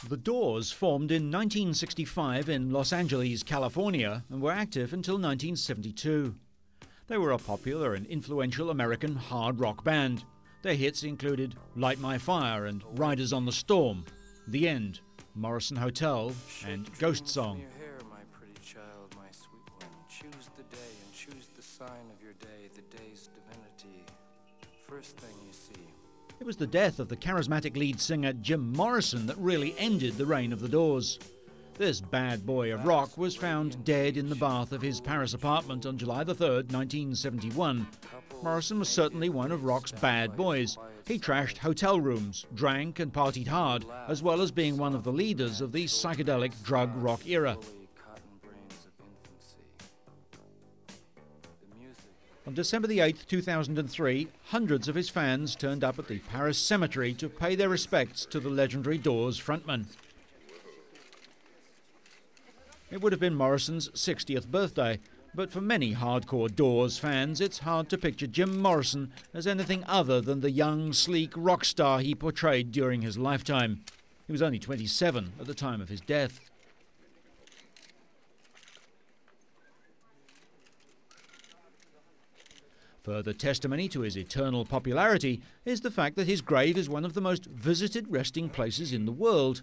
The Doors formed in 1965 in Los Angeles, California, and were active until 1972. They were a popular and influential American hard rock band. Their hits included Light My Fire and Riders on the Storm, The End, Morrison Hotel, and Ghost Song. Your hair, my pretty child, my sweet one. Choose the day and choose the sign of your day, the day's divinity. First thing you see. It was the death of the charismatic lead singer Jim Morrison that really ended the reign of the Doors. This bad boy of rock was found dead in the bath of his Paris apartment on July the 3rd, 1971. Morrison was certainly one of rock's bad boys. He trashed hotel rooms, drank and partied hard, as well as being one of the leaders of the psychedelic drug rock era. On December the 8th, 2003, hundreds of his fans turned up at the Paris cemetery to pay their respects to the legendary Doors frontman. It would have been Morrison's 60th birthday, but for many hardcore Doors fans, it's hard to picture Jim Morrison as anything other than the young, sleek rock star he portrayed during his lifetime. He was only 27 at the time of his death. Further testimony to his eternal popularity is the fact that his grave is one of the most visited resting places in the world.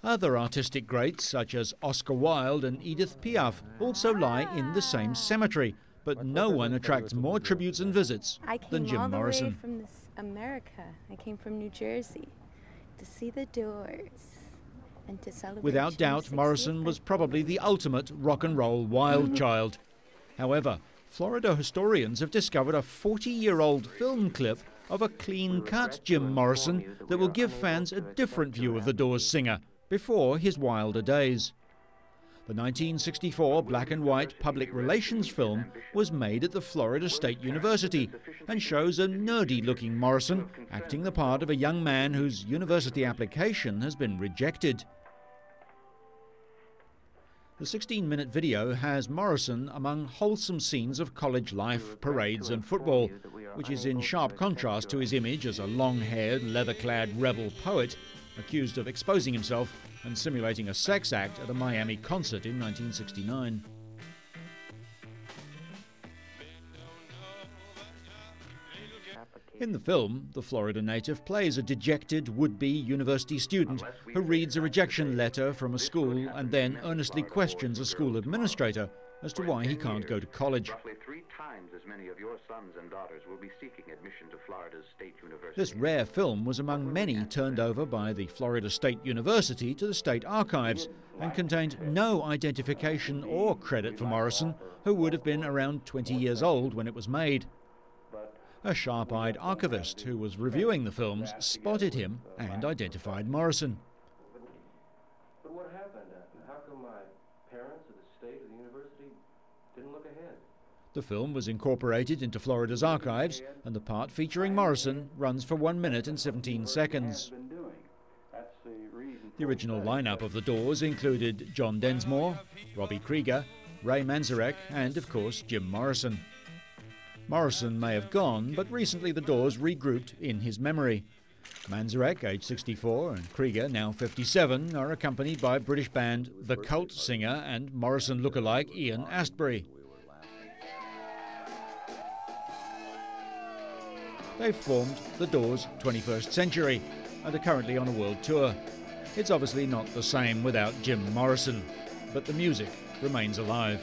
Other artistic greats, such as Oscar Wilde and Edith Piaf, also lie in the same cemetery, but no one attracts more tributes and visits than Jim Morrison. I came all the way from America. I came from New Jersey to see the Doors and to celebrate. Without doubt, Morrison was probably the ultimate rock and roll wild child. However, Florida historians have discovered a 40-year-old film clip of a clean-cut Jim Morrison that will give fans a different view of the Doors singer before his wilder days. The 1964 black-and-white public relations film was made at the Florida State University and shows a nerdy-looking Morrison acting the part of a young man whose university application has been rejected. The 16-minute video has Morrison among wholesome scenes of college life, parades and football, which is in sharp contrast to his image as a long-haired, leather-clad rebel poet accused of exposing himself and simulating a sex act at a Miami concert in 1969. In the film, the Florida native plays a dejected would-be university student who reads a rejection letter from a school and then earnestly questions a school administrator as to why he can't go to college. Roughly 3 times as many of your sons and daughters will be seeking admission to Florida's State University. This rare film was among many turned over by the Florida State University to the state archives and contained no identification or credit for Morrison, who would have been around 20 years old when it was made. A sharp-eyed archivist who was reviewing the films spotted him and identified Morrison. But what happened? How come my parents or the state or the university didn't look ahead? The film was incorporated into Florida's archives, and the part featuring Morrison runs for 1 minute and 17 seconds. The original lineup of the Doors included John Densomore, Robbie Krieger, Ray Manzarek, and of course Jim Morrison. Morrison may have gone, but recently the Doors regrouped in his memory. Manzarek, age 64, and Krieger, now 57, are accompanied by British band The Cult singer and Morrison lookalike Ian Astbury. They've formed the Doors 21st Century and are currently on a world tour. It's obviously not the same without Jim Morrison, but the music remains alive.